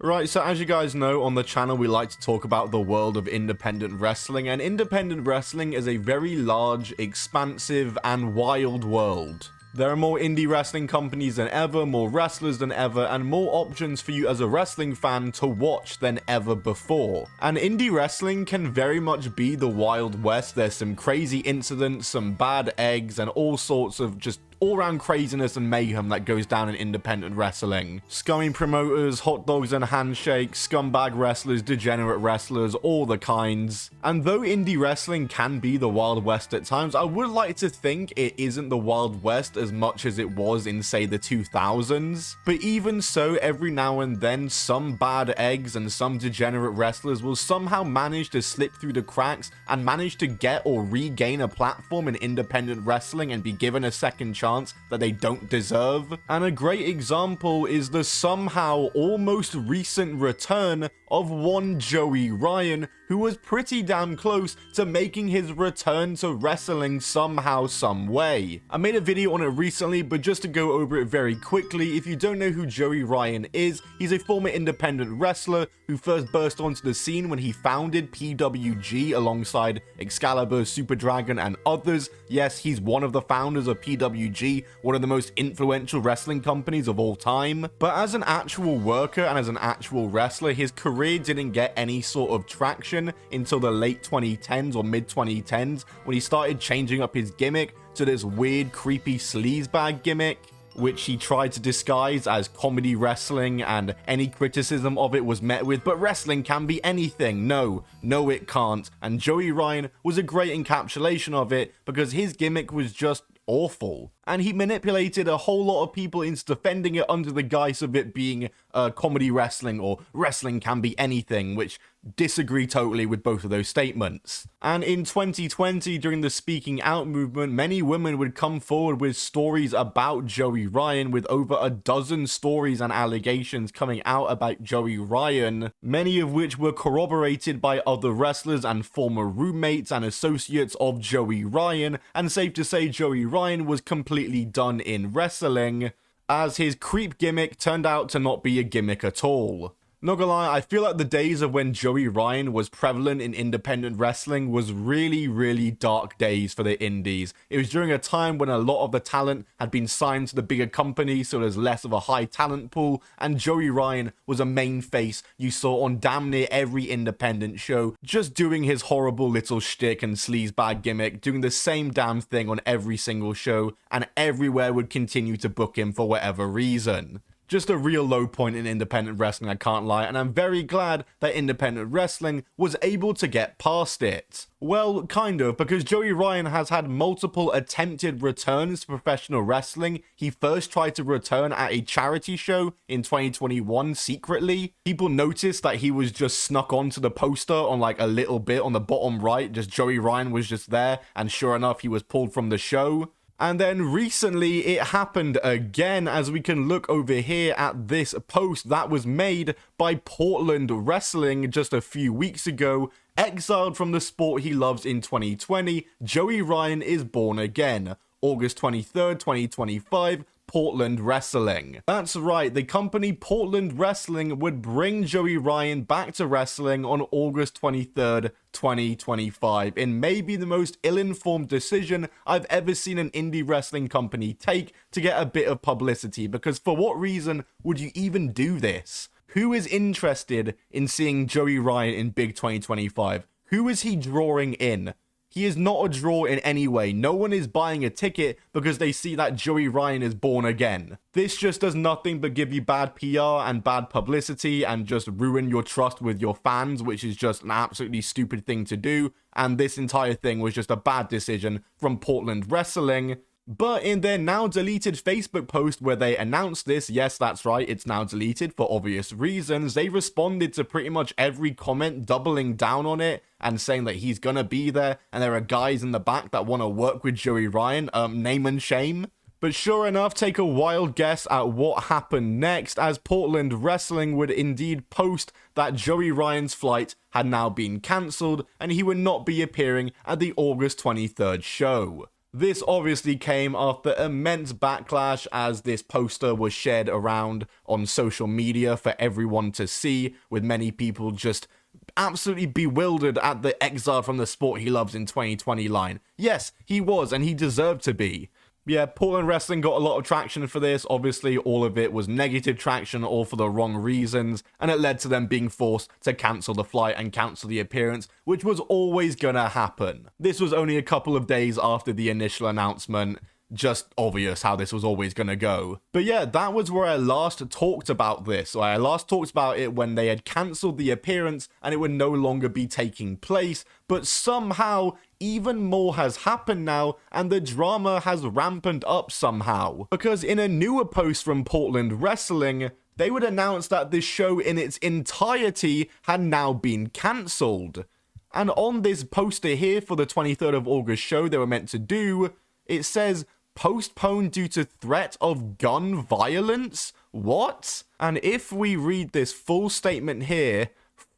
Right, so as you guys know, on the channel we like to talk about the world of independent wrestling, and independent wrestling is a very large, expansive, and wild world. There are more indie wrestling companies than ever, more wrestlers than ever, and more options for you as a wrestling fan to watch than ever before. And indie wrestling can very much be the Wild West. There's some crazy incidents, some bad eggs, and all sorts of just all-round craziness and mayhem that goes down in independent wrestling. Scummy promoters, hot dogs and handshakes, scumbag wrestlers, degenerate wrestlers, all the kinds. And though indie wrestling can be the Wild West at times, I would like to think it isn't the Wild West as much as it was in, say, the 2000s. But even so, every now and then, some bad eggs and some degenerate wrestlers will somehow manage to slip through the cracks and manage to get or regain a platform in independent wrestling and be given a second chance that they don't deserve. And a great example is the somehow almost recent return of one Joey Ryan, who was pretty damn close to making his return to wrestling somehow, some way. I made a video on it recently, but just to go over it very quickly, if you don't know who Joey Ryan is, he's a former independent wrestler who first burst onto the scene when he founded PWG alongside Excalibur, Super Dragon, and others. Yes, he's one of the founders of PWG, one of the most influential wrestling companies of all time. But as an actual worker and as an actual wrestler, his career didn't get any sort of traction until the late 2010s or mid 2010s when he started changing up his gimmick to this weird, creepy sleazebag gimmick, which he tried to disguise as comedy wrestling, and any criticism of it was met with, but wrestling can be anything. No, it can't. And Joey Ryan was a great encapsulation of it because his gimmick was just awful. And he manipulated a whole lot of people into defending it under the guise of it being comedy wrestling or wrestling can be anything, which disagree totally with both of those statements. And in 2020, during the speaking out movement, many women would come forward with stories about Joey Ryan, with over a dozen stories and allegations coming out about Joey Ryan, many of which were corroborated by other wrestlers and former roommates and associates of Joey Ryan, and safe to say Joey Ryan was completely done in wrestling, as his creep gimmick turned out to not be a gimmick at all. Not gonna lie, I feel like the days of when Joey Ryan was prevalent in independent wrestling was really dark days for the indies. It was during a time when a lot of the talent had been signed to the bigger companies, so there's less of a high talent pool, and Joey Ryan was a main face you saw on damn near every independent show, just doing his horrible little shtick and sleazebag gimmick, doing the same damn thing on every single show, and everywhere would continue to book him for whatever reason. Just a real low point in independent wrestling, I can't lie, and I'm very glad that independent wrestling was able to get past it. Well, kind of, because Joey Ryan has had multiple attempted returns to professional wrestling. He first tried to return at a charity show in 2021 secretly. People noticed that he was just snuck onto the poster on like a little bit on the bottom right, just Joey Ryan was just there, and sure enough, he was pulled from the show. And then recently it happened again, as we can look over here at this post that was made by Portland Wrestling just a few weeks ago. Exiled from the sport he loves in 2020, Joey Ryan is born again. August 23rd, 2025, Portland Wrestling. That's right, the company Portland Wrestling would bring Joey Ryan back to wrestling on August 23rd, 2025, in maybe the most ill-informed decision I've ever seen an indie wrestling company take to get a bit of publicity, because for what reason would you even do this? Who is interested in seeing Joey Ryan in Big 2025? Who is he drawing in? He is not a draw in any way. No one is buying a ticket because they see that Joey Ryan is born again. This just does nothing but give you bad PR and bad publicity and just ruin your trust with your fans, which is just an absolutely stupid thing to do. And this entire thing was just a bad decision from Portland Wrestling. But in their now deleted Facebook post where they announced this, yes, that's right, it's now deleted for obvious reasons, they responded to pretty much every comment, doubling down on it and saying that he's gonna be there and there are guys in the back that want to work with Joey Ryan, name and shame. But sure enough, take a wild guess at what happened next, as Portland Wrestling would indeed post that Joey Ryan's flight had now been cancelled and he would not be appearing at the August 23rd show. This obviously came after immense backlash as this poster was shared around on social media for everyone to see, with many people just absolutely bewildered at the exile from the sport he loves in 2020 line. Yes, he was, and he deserved to be. Yeah, Portland Wrestling got a lot of traction for this. Obviously, all of it was negative traction, all for the wrong reasons, and it led to them being forced to cancel the flight and cancel the appearance, which was always gonna happen. This was only a couple of days after the initial announcement. Just obvious how this was always gonna go. But yeah, that was where I last talked about this. I last talked about it when they had cancelled the appearance and it would no longer be taking place, but somehow even more has happened now and the drama has ramped up somehow. Because in a newer post from Portland Wrestling, they would announce that this show in its entirety had now been cancelled. And on this poster here for the 23rd of August show they were meant to do, it says, postponed due to threat of gun violence? What? And if we read this full statement here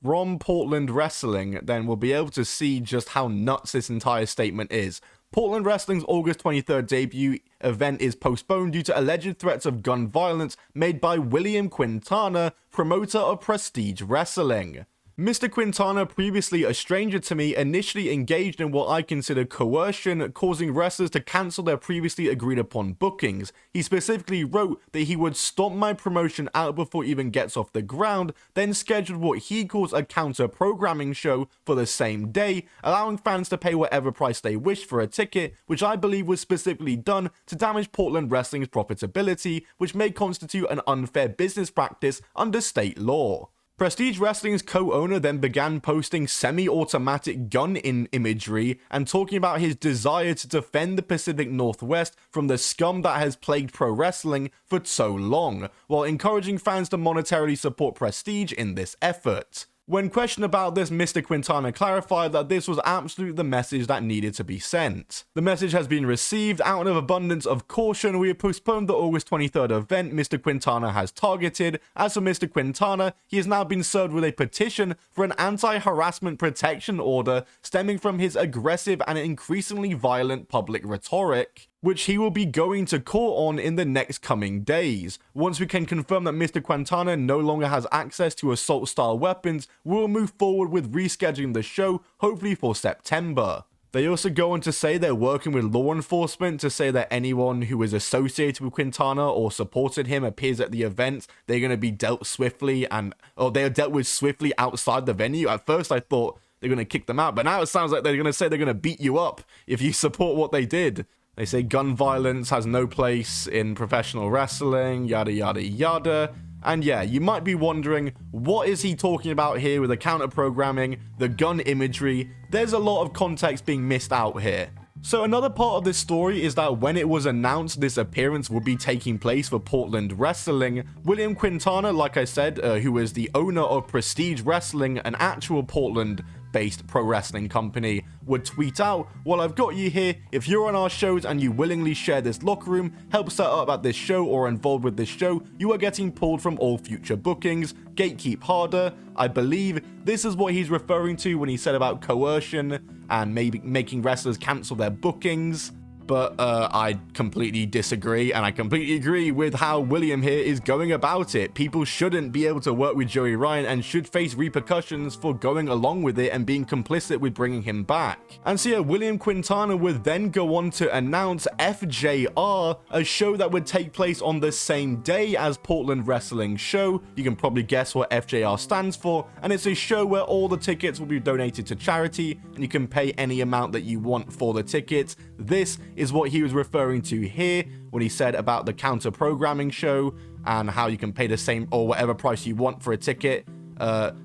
from Portland Wrestling, then we'll be able to see just how nuts this entire statement is. Portland Wrestling's August 23rd debut event is postponed due to alleged threats of gun violence made by William Quintana, promoter of Prestige Wrestling. Mr. Quintana, previously a stranger to me, initially engaged in what I consider coercion, causing wrestlers to cancel their previously agreed upon bookings. He specifically wrote that he would stomp my promotion out before it even gets off the ground, then scheduled what he calls a counter-programming show for the same day, allowing fans to pay whatever price they wish for a ticket, which I believe was specifically done to damage Portland Wrestling's profitability, which may constitute an unfair business practice under state law. Prestige Wrestling's co-owner then began posting semi-automatic gun imagery and talking about his desire to defend the Pacific Northwest from the scum that has plagued pro wrestling for so long, while encouraging fans to monetarily support Prestige in this effort. When questioned about this, Mr. Quintana clarified that this was absolutely the message that needed to be sent. The message has been received. Out of abundance of caution, we have postponed the August 23rd event Mr. Quintana has targeted. As for Mr. Quintana, he has now been served with a petition for an anti-harassment protection order stemming from his aggressive and increasingly violent public rhetoric, which he will be going to court on in the next coming days. Once we can confirm that Mr. Quintana no longer has access to assault-style weapons, we will move forward with rescheduling the show, hopefully for September. They also go on to say they're working with law enforcement to say that anyone who is associated with Quintana or supported him appears at the event, they're going to be dealt swiftly they are dealt with swiftly outside the venue. At first I thought they're going to kick them out, but now it sounds like they're going to say they're going to beat you up if you support what they did. They say gun violence has no place in professional wrestling, yada yada yada. And yeah, you might be wondering, what is he talking about here with the counter-programming, the gun imagery? There's a lot of context being missed out here. So another part of this story is that when it was announced this appearance would be taking place for Portland Wrestling, William Quintana, like I said, who is the owner of Prestige Wrestling, an actual Portland-based pro wrestling company, would tweet out, "Well, I've got you here. If you're on our shows and you willingly share this locker room, help set up at this show or involved with this show, you are getting pulled from all future bookings. Gatekeep harder." I believe this is what he's referring to when he said about coercion and maybe making wrestlers cancel their bookings. But I completely disagree, and I completely agree with how William here is going about it. People shouldn't be able to work with Joey Ryan and should face repercussions for going along with it and being complicit with bringing him back. And so yeah, William Quintana would then go on to announce FJR, a show that would take place on the same day as Portland Wrestling show. You can probably guess what FJR stands for, and it's a show where all the tickets will be donated to charity, and you can pay any amount that you want for the tickets. This is what he was referring to here when he said about the counter-programming show and how you can pay the same or whatever price you want for a ticket.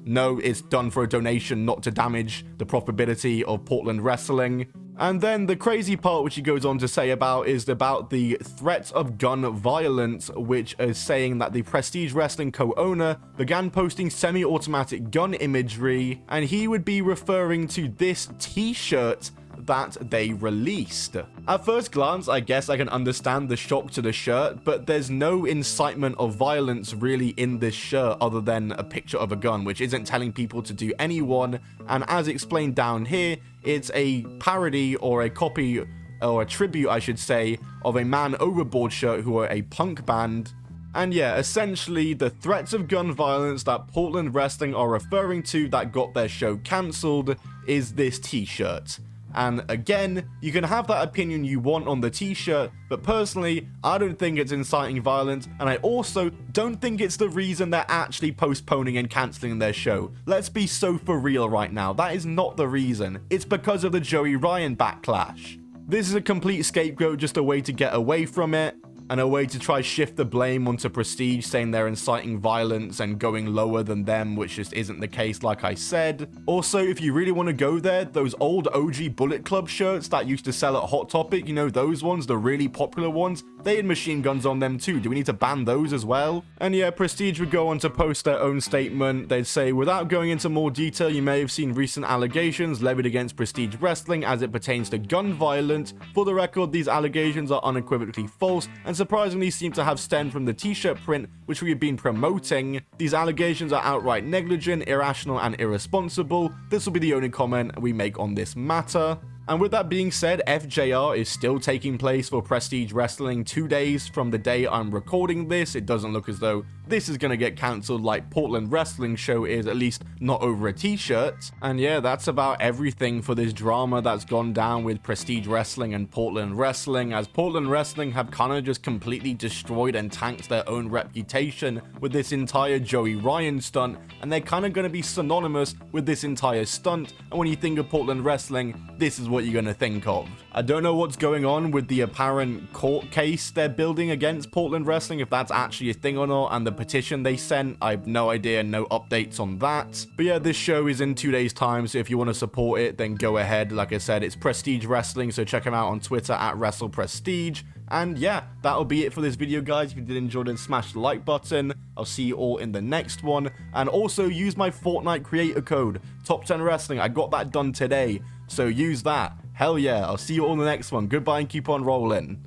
No, it's done for a donation, not to damage the profitability of Portland Wrestling. And then the crazy part which he goes on to say about is about the threat of gun violence, which is saying that the Prestige Wrestling co-owner began posting semi-automatic gun imagery, and he would be referring to this t-shirt that they released. At first glance, I guess I can understand the shock to the shirt, but there's no incitement of violence really in this shirt other than a picture of a gun, which isn't telling people to do anyone. And as explained down here, it's a parody or a copy or a tribute I should say, of a Man Overboard shirt who are a punk band. And yeah, essentially the threats of gun violence that Portland Wrestling are referring to that got their show cancelled is this t-shirt. And again, you can have that opinion you want on the t-shirt, but personally, I don't think it's inciting violence, and I also don't think it's the reason they're actually postponing and cancelling their show. Let's be so for real right now, that is not the reason. It's because of the Joey Ryan backlash. This is a complete scapegoat, just a way to get away from it, and a way to try shift the blame onto Prestige, saying they're inciting violence and going lower than them, which just isn't the case like I said. Also, if you really want to go there, those old OG Bullet Club shirts that used to sell at Hot Topic, you know, those ones, the really popular ones, they had machine guns on them too. Do we need to ban those as well? And yeah, Prestige would go on to post their own statement. They'd say, without going into more detail, you may have seen recent allegations levied against Prestige Wrestling as it pertains to gun violence. For the record, these allegations are unequivocally false and surprisingly seem to have stemmed from the t-shirt print which we have been promoting. These allegations are outright negligent, irrational, and irresponsible. This will be the only comment we make on this matter. And with that being said, FJR is still taking place for Prestige Wrestling 2 days from the day I'm recording this. It doesn't look as though this is going to get cancelled like Portland Wrestling show is, at least not over a t-shirt. And yeah, that's about everything for this drama that's gone down with Prestige Wrestling and Portland Wrestling, as Portland Wrestling have kind of just completely destroyed and tanked their own reputation with this entire Joey Ryan stunt, and they're kind of going to be synonymous with this entire stunt. And when you think of Portland Wrestling, this is what you're going to think of. I don't know what's going on with the apparent court case they're building against Portland Wrestling, if that's actually a thing or not, and the petition they sent, I have no idea, no updates on that. But yeah, this show is in 2 days time, so if you want to support it, then go ahead. Like I said, it's Prestige Wrestling, so check them out on Twitter at WrestlePrestige. And yeah, that'll be it for this video, guys. If you did enjoy, then smash the like button. I'll see you all in the next one. And also use my Fortnite creator code, Top 10 Wrestling. I got that done today, so use that. Hell yeah, I'll see you all in the next one. Goodbye and keep on rolling.